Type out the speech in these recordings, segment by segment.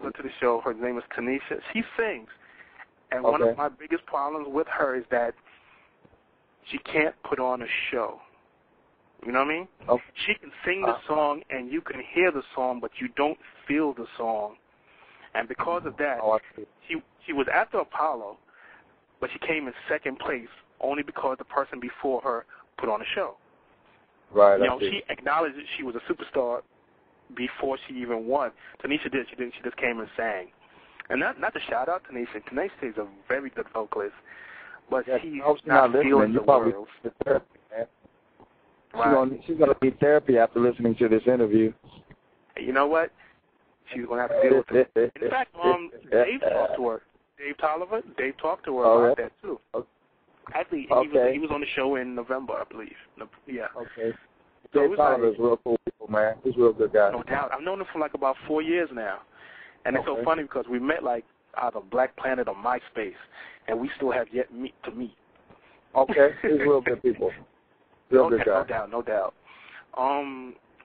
regular to the show. Her name is Tanisha. She sings. And Okay. one of my biggest problems with her is that she can't put on a show. You know what I mean? Okay. She can sing the song, and you can hear the song, but you don't feel the song. And because of that, she was at the Apollo, but she came in second place only because the person before her put on a show. Right. You know, she acknowledged that she was a superstar before she even won. Tanisha did. She didn't. She just came and sang. And not to shout out Tanisha. Tanisha is a very good vocalist, but she's not feeling the world. Right. She's gonna need therapy after listening to this interview. You know what? She's gonna have to deal with it. In fact, Dave talked to her. Dave Tolliver. Dave talked to her about that too. Okay. Actually, he was on the show in November, I believe. Yeah. Okay. So Dave Tolliver is real cool people, man. He's a real good guy. No doubt. I've known him for like about 4 years now, and it's so funny because we met like either Black Planet or MySpace, and we still have yet to meet. Okay. He's real good people. Real good guy. No doubt.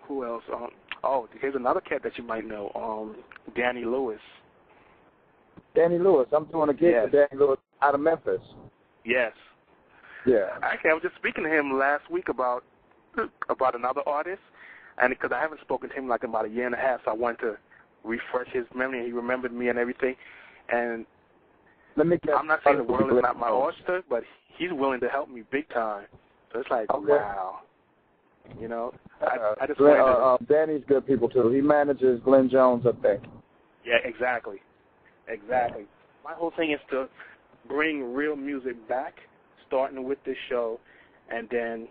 Who else? Here's another cat that you might know. Danny Lewis. Danny Lewis. I'm doing a gig with Danny Lewis out of Memphis. Yes. Yeah. Actually, I was just speaking to him last week about another artist, and because I haven't spoken to him like about a year and a half, so I wanted to refresh his memory. He remembered me and everything. And I'm not saying the world is not my oyster, but he's willing to help me big time. So it's like, wow. You know, I just wanted to... Danny's good people, too. He manages Glenn Jones, I think. Yeah, exactly. My whole thing is to bring real music back, starting with this show, and then,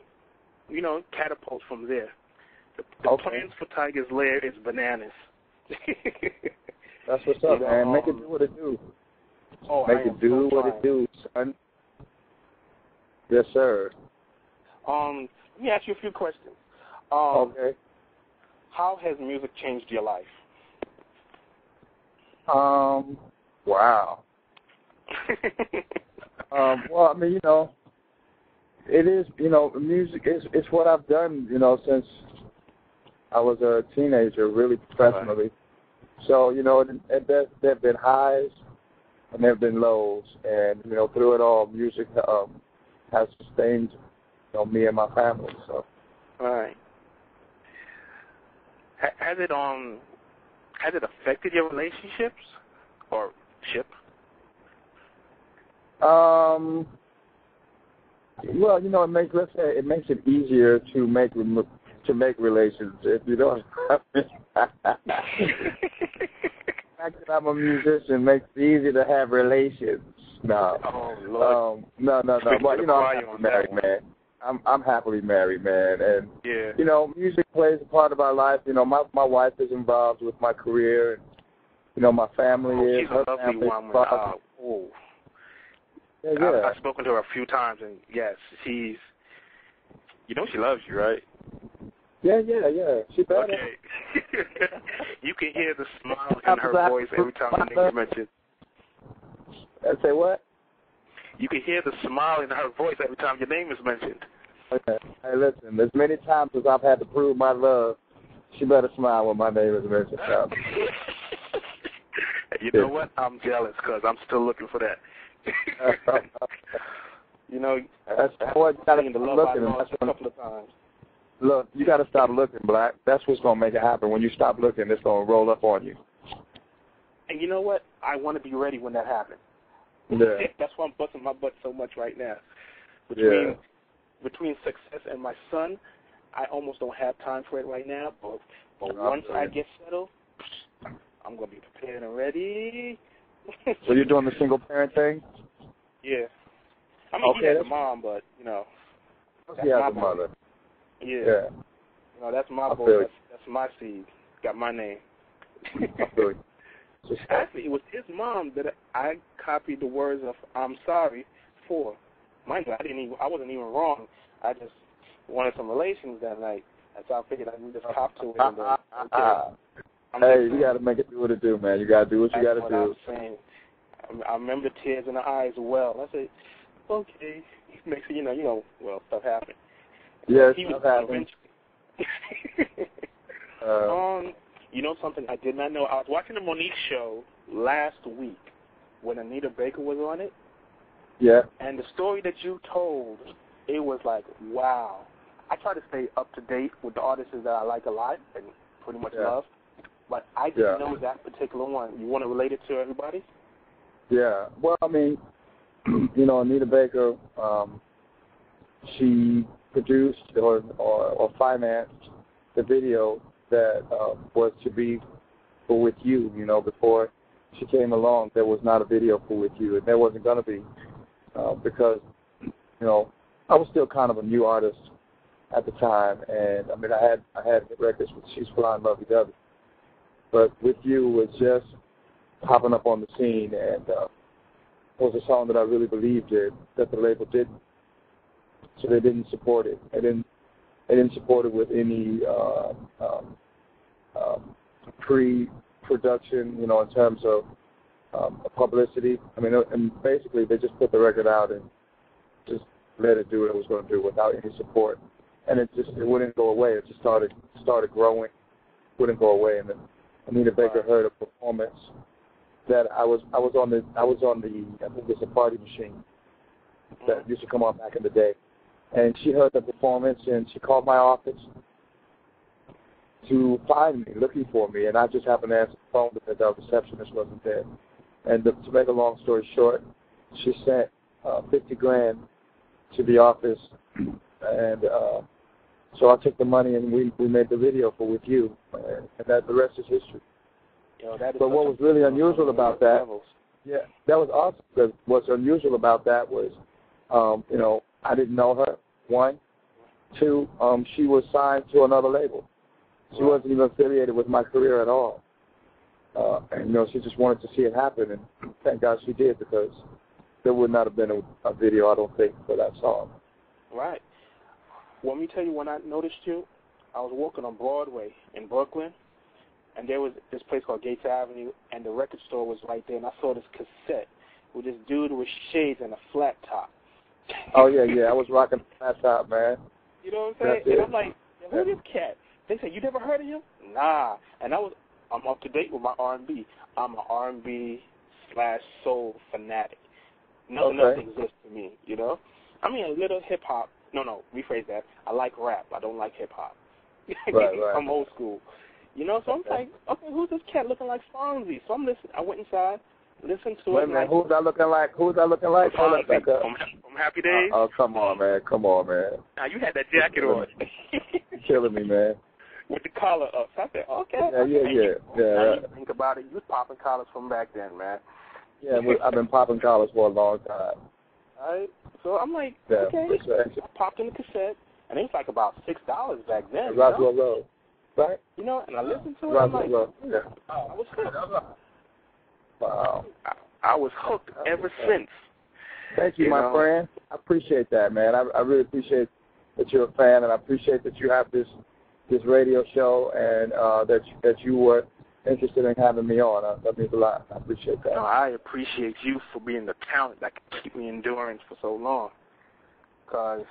you know, catapult from there. The plans for Tiger's Lair is bananas. That's what's up, man. Make it do what it do. Make it do what it do, son. Yes, sir. Let me ask you a few questions. Okay. How has music changed your life? Wow. Well, I mean, you know, it is, you know, music is what I've done, you know, since I was a teenager, really professionally. Right. So, you know, there have been highs and there have been lows. And, you know, through it all, music has sustained, you know, me and my family. So. All right. Has it affected your relationships or ship? Well, you know, it makes it easier to make relations. If you don't, the fact that I'm a musician makes it easy to have relations. No. Oh Lord. No. But you know, I'm happily married, man. I'm happily married, man, and you know, music plays a part of our life. You know, my wife is involved with my career, and you know, my family is. She's a lovely woman. Yeah. I've spoken to her a few times, and yes, she's. You know, she loves you, right? Yeah. She better. Okay. You can hear the smile in her voice every time her name is mentioned. Say what? You can hear the smile in her voice every time your name is mentioned. Okay. Hey, listen, as many times as I've had to prove my love, she better smile when my name is mentioned. You know what? I'm jealous because I'm still looking for that. You know, that's what you gotta stop looking. A couple of times. Look, you got to stop looking, Black. That's what's going to make it happen. When you stop looking, it's going to roll up on you. And you know what? I want to be ready when that happens. Yeah. That's why I'm busting my butt so much right now. Between success and my son, I almost don't have time for it right now. But once I get settled, I'm going to be prepared and ready. So you're doing the single parent thing? Yeah. I mean, he has a mom, but, you know. He has a mother. Yeah. You know, that's my boy. That's my seed. Got my name. Actually, it was his mom that I copied the words of "I'm sorry" for. Mind you, I wasn't even wrong. I just wanted some relations that night. That's how I figured I would just hop to it. Hey, you got to make it do what it do, man. You got to do what you got to do. I'm saying. I remember tears in the eyes well. I said, okay. Next thing you know, well, stuff happened. Yes, stuff happened. You know something I did not know? I was watching the Monique show last week when Anita Baker was on it. Yeah. And the story that you told, it was like, wow. I try to stay up to date with the artists that I like a lot and pretty much love. But I didn't know that particular one. You want to relate it to everybody? Yeah. Well, I mean, you know, Anita Baker, she produced or financed the video that was to be for With You. You know, before she came along, there was not a video for With You, and there wasn't going to be because, you know, I was still kind of a new artist at the time, and I mean, I had records with She's Flying Lovey Dovey, but With You was just popping up on the scene, and it was a song that I really believed in, that the label didn't, so they didn't support it. They didn't support it with any pre-production, you know, in terms of publicity. I mean, and basically they just put the record out and just let it do what it was going to do without any support. And it wouldn't go away. It just started growing, wouldn't go away. And then Anita Baker heard a performance that I was on the I think it's a party machine that used to come on back in the day. And she heard the performance and she called my office to find me, looking for me, and I just happened to answer the phone because our receptionist wasn't there. And to make a long story short, she sent $50,000 to the office, and so I took the money and we made the video for With You, and that the rest is history. But what was really unusual about that, that was awesome. Because what's unusual about that was, you know, I didn't know her. 1, 2, she was signed to another label. She wasn't even affiliated with my career at all. And, you know, she just wanted to see it happen, and thank God she did, because there would not have been a video, I don't think, for that song. Right. Well, let me tell you, when I noticed you, I was walking on Broadway in Brooklyn, and there was this place called Gates Avenue, and the record store was right there, and I saw this cassette with this dude with shades and a flat top. Oh, yeah, I was rocking the flat top, man. You know what I'm saying? And I'm like, who's this cat? They said, you never heard of him? Nah. And I'm up to date with my R&B. I'm an R&B/soul fanatic. Nothing else exists to me, you know? I mean, a little hip-hop. No, rephrase that. I like rap. I don't like hip-hop. Right. I'm old school. You know, so I'm like, okay, who's this cat looking like Fonzie? So I'm listening. I went inside, listened to it. Wait a minute, who's that looking like? Hold on, back up. From Happy Days? Oh, come on, man. Now, you had that jacket on. You're killing me, man. With the collar up. So I said, okay. Yeah. Now you think about it, you was popping collars from back then, man. Yeah, I've been popping collars for a long time. All right. So I'm like, okay. I popped in the cassette, and it was like about $6 back then. Roswell Road. Right? You know, and I listened to it. Roswell I'm like, Road. Yeah. I was hooked. Wow. I was hooked ever since. Thank you, my friend. I appreciate that, man. I really appreciate that you're a fan, and I appreciate that you have this radio show, and that you were interested in having me on. That means a lot. I appreciate that. No, I appreciate you for being the talent that can keep me in endurance for so long. Because,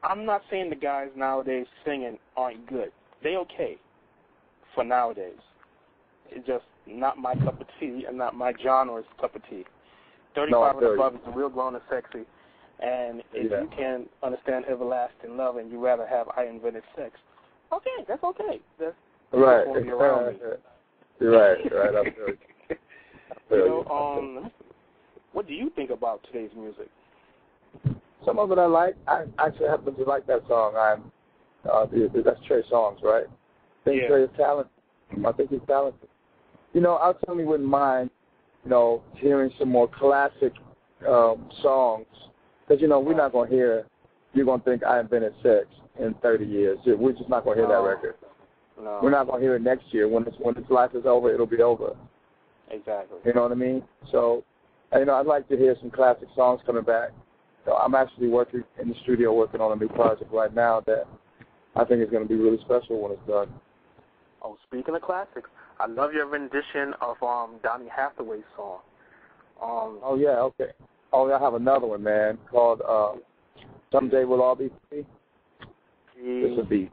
I'm not saying the guys nowadays singing aren't good. They okay for nowadays. It's just not my cup of tea and not my genre's cup of tea. 35 and above is the real grown and sexy. And if you can understand everlasting love and you rather have I invented sex, okay, that's okay. That's right. Around me. You're right. I feel you. What do you think about today's music? Some of it I like. I actually happen to like that song. That's Trey Songz, right? I think Trey is talented. I think he's talented. You know, I certainly wouldn't mind, you know, hearing some more classic songs. Because, you know, we're not going to hear, you're going to think I invented sex in 30 years. We're just not going to hear that record. No. We're not going to hear it next year. When its life is over, it'll be over. Exactly. You know what I mean? So, you know, I'd like to hear some classic songs coming back. So I'm actually working in the studio working on a new project right now that I think is going to be really special when it's done. Oh, speaking of classics, I love your rendition of Donny Hathaway's song. Oh, yeah, okay. Oh, I have another one, man, called Someday We'll All Be Free. It's a beat.